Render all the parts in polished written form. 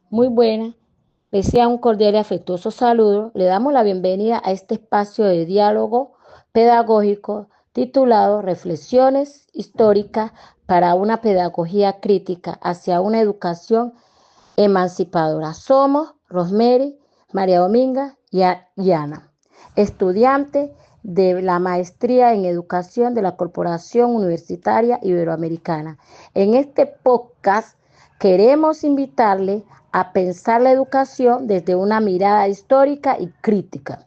Muy buena. Desea un cordial y afectuoso saludo. Le damos la bienvenida a este espacio de diálogo pedagógico titulado Reflexiones históricas para una pedagogía crítica hacia una educación emancipadora. Somos Rosemary, María Dominga y Ana, estudiantes de la maestría en educación de la Corporación Universitaria Iberoamericana. En este podcast queremos invitarle a pensar la educación desde una mirada histórica y crítica.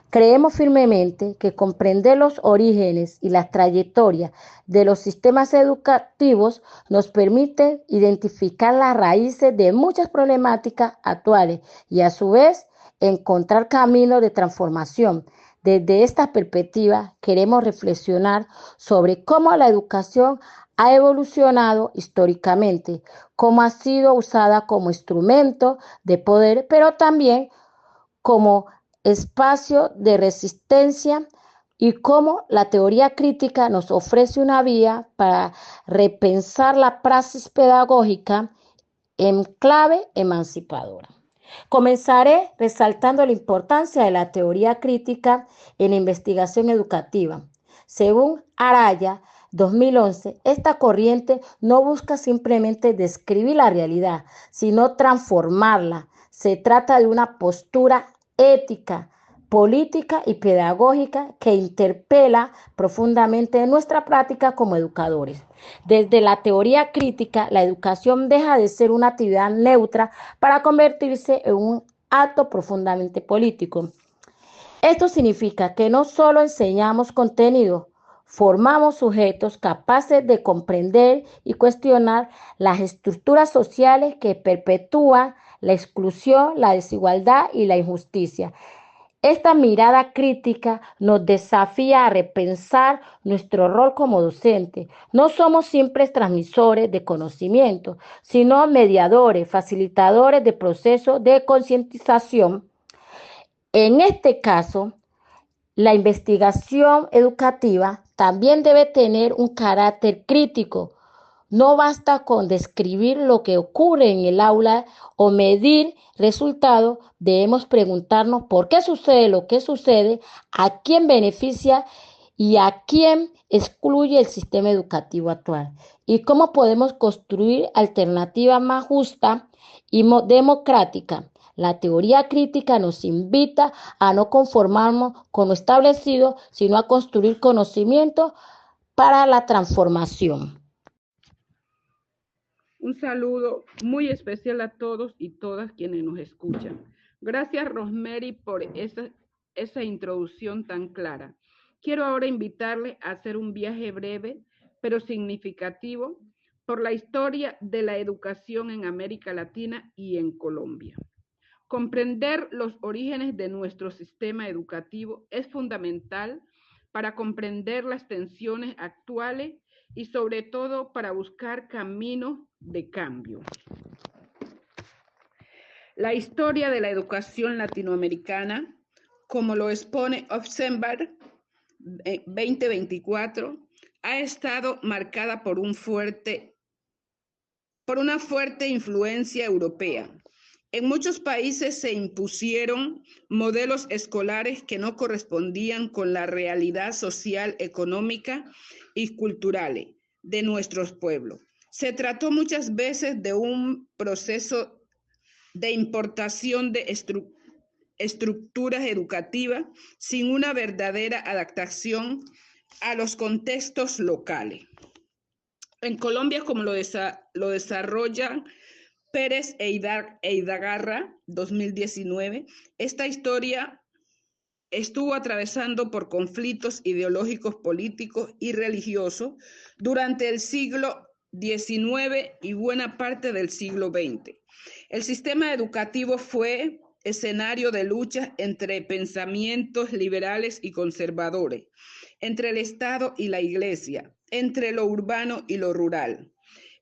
Creemos firmemente que comprender los orígenes y las trayectorias de los sistemas educativos nos permite identificar las raíces de muchas problemáticas actuales y a su vez encontrar caminos de transformación. Desde esta perspectiva queremos reflexionar sobre cómo la educación ha evolucionado históricamente, cómo ha sido usada como instrumento de poder, pero también como espacio de resistencia y cómo la teoría crítica nos ofrece una vía para repensar la praxis pedagógica en clave emancipadora. Comenzaré resaltando la importancia de la teoría crítica en la investigación educativa. Según Araya, 2011, esta corriente no busca simplemente describir la realidad, sino transformarla. Se trata de una postura ética, política y pedagógica que interpela profundamente nuestra práctica como educadores. Desde la teoría crítica, la educación deja de ser una actividad neutra para convertirse en un acto profundamente político. Esto significa que no solo enseñamos contenido, formamos sujetos capaces de comprender y cuestionar las estructuras sociales que perpetúan la exclusión, la desigualdad y la injusticia. Esta mirada crítica nos desafía a repensar nuestro rol como docente. No somos simples transmisores de conocimiento, sino mediadores, facilitadores de procesos de concientización. En este caso, la investigación educativa también debe tener un carácter crítico. No basta con describir lo que ocurre en el aula o medir resultados, debemos preguntarnos por qué sucede lo que sucede, a quién beneficia y a quién excluye el sistema educativo actual y cómo podemos construir alternativas más justas y democráticas. La teoría crítica nos invita a no conformarnos con lo establecido, sino a construir conocimiento para la transformación. Un saludo muy especial a todos y todas quienes nos escuchan. Gracias, Rosemary, por esa introducción tan clara. Quiero ahora invitarle a hacer un viaje breve, pero significativo, por la historia de la educación en América Latina y en Colombia. Comprender los orígenes de nuestro sistema educativo es fundamental para comprender las tensiones actuales y sobre todo para buscar caminos de cambio. La historia de la educación latinoamericana, como lo expone Offenbach 2024, ha estado marcada por una fuerte influencia europea. En muchos países se impusieron modelos escolares que no correspondían con la realidad social, económica y cultural de nuestros pueblos. Se trató muchas veces de un proceso de importación de estructuras educativas sin una verdadera adaptación a los contextos locales. En Colombia, como lo desarrolla Pérez Eidagarra, 2019, esta historia estuvo atravesando por conflictos ideológicos, políticos y religiosos durante el siglo XIX y buena parte del siglo XX. El sistema educativo fue escenario de luchas entre pensamientos liberales y conservadores, entre el Estado y la Iglesia, entre lo urbano y lo rural.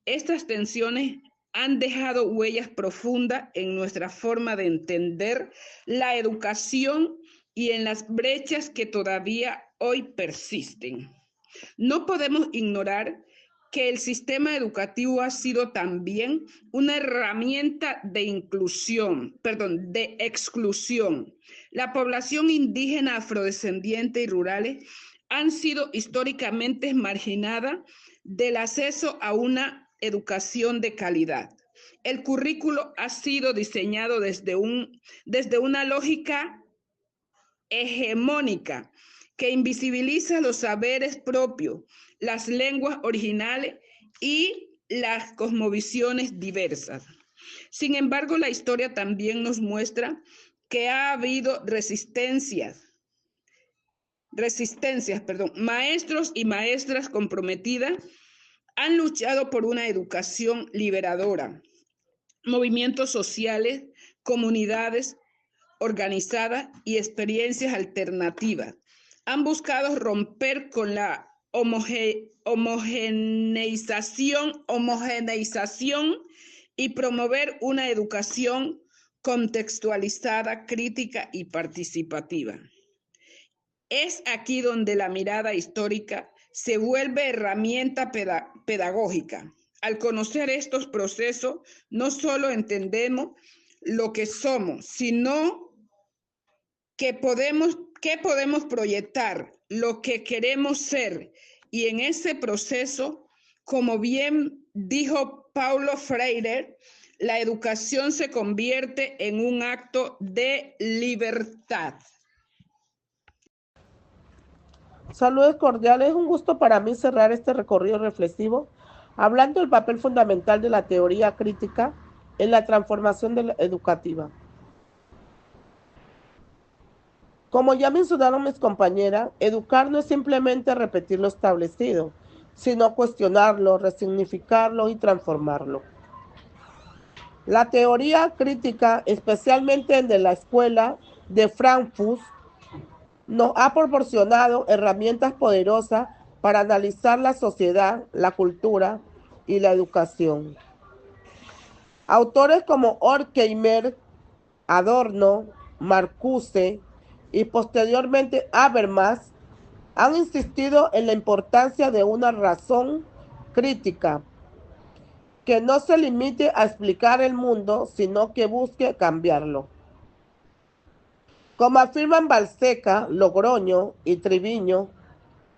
Estas tensiones han dejado huellas profundas en nuestra forma de entender la educación y en las brechas que todavía hoy persisten. No podemos ignorar que el sistema educativo ha sido también una herramienta de exclusión. La población indígena, afrodescendiente y rurales han sido históricamente marginadas del acceso a una educación de calidad. El currículo ha sido diseñado desde una lógica hegemónica que invisibiliza los saberes propios, las lenguas originales y las cosmovisiones diversas. Sin embargo, la historia también nos muestra que ha habido resistencias, maestros y maestras comprometidas han luchado por una educación liberadora, movimientos sociales, comunidades organizadas y experiencias alternativas. Han buscado romper con la homogeneización y promover una educación contextualizada, crítica y participativa. Es aquí donde la mirada histórica se vuelve herramienta pedagógica. Al conocer estos procesos, no solo entendemos lo que somos, sino que podemos proyectar lo que queremos ser. Y en ese proceso, como bien dijo Paulo Freire, la educación se convierte en un acto de libertad. Saludos cordiales, es un gusto para mí cerrar este recorrido reflexivo hablando del papel fundamental de la teoría crítica en la transformación educativa. Como ya mencionaron mis compañeras, educar no es simplemente repetir lo establecido, sino cuestionarlo, resignificarlo y transformarlo. La teoría crítica, especialmente de la Escuela de Frankfurt, nos ha proporcionado herramientas poderosas para analizar la sociedad, la cultura y la educación. Autores como Horkheimer, Adorno, Marcuse y posteriormente Habermas han insistido en la importancia de una razón crítica que no se limite a explicar el mundo, sino que busque cambiarlo. Como afirman Balseca, Logroño y Triviño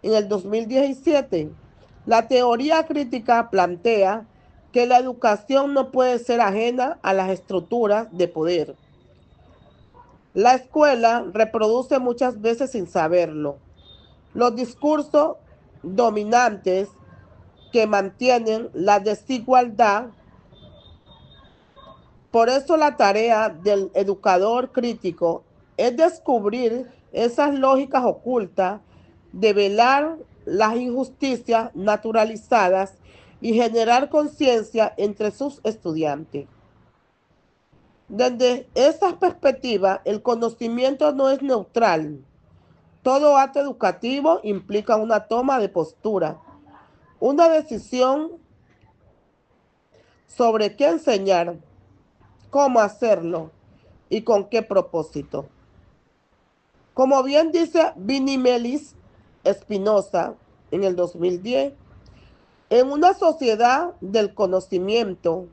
en el 2017, la teoría crítica plantea que la educación no puede ser ajena a las estructuras de poder. La escuela reproduce muchas veces sin saberlo los discursos dominantes que mantienen la desigualdad. Por eso la tarea del educador crítico es descubrir esas lógicas ocultas, develar las injusticias naturalizadas y generar conciencia entre sus estudiantes. Desde esa perspectiva, el conocimiento no es neutral. Todo acto educativo implica una toma de postura, una decisión sobre qué enseñar, cómo hacerlo y con qué propósito. Como bien dice Vinimelis Espinosa en el 2010, en una sociedad del conocimiento,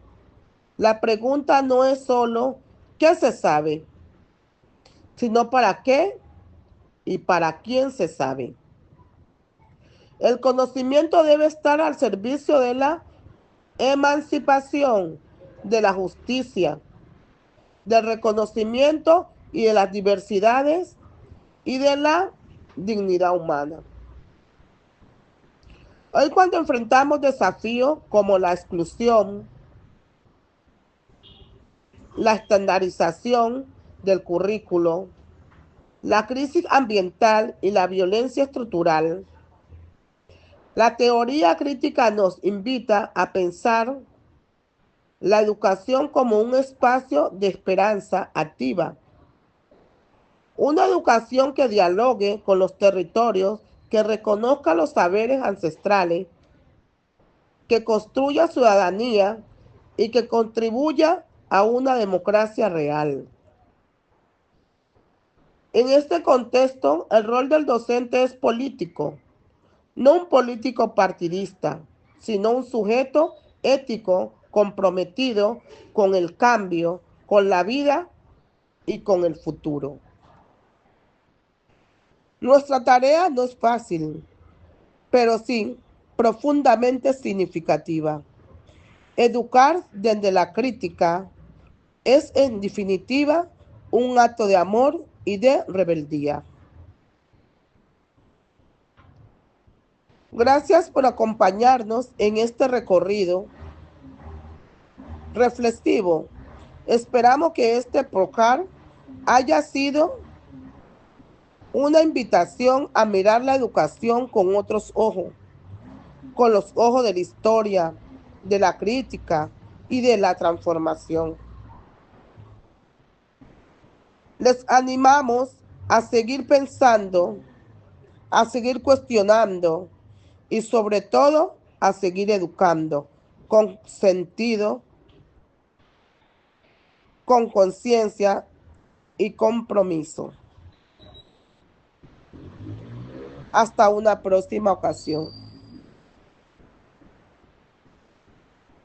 la pregunta no es solo qué se sabe, sino para qué y para quién se sabe. El conocimiento debe estar al servicio de la emancipación, de la justicia, del reconocimiento y de las diversidades y de la dignidad humana. Hoy cuando enfrentamos desafíos como la exclusión, la estandarización del currículo, la crisis ambiental y la violencia estructural, la teoría crítica nos invita a pensar la educación como un espacio de esperanza activa. Una educación que dialogue con los territorios, que reconozca los saberes ancestrales, que construya ciudadanía y que contribuya a una democracia real. En este contexto, el rol del docente es político, no un político partidista, sino un sujeto ético comprometido con el cambio, con la vida y con el futuro. Nuestra tarea no es fácil, pero sí profundamente significativa. Educar desde la crítica es, en definitiva, un acto de amor y de rebeldía. Gracias por acompañarnos en este recorrido reflexivo. Esperamos que este podcast haya sido una invitación a mirar la educación con otros ojos, con los ojos de la historia, de la crítica y de la transformación. Les animamos a seguir pensando, a seguir cuestionando y sobre todo a seguir educando con sentido, con conciencia y compromiso. Hasta una próxima ocasión.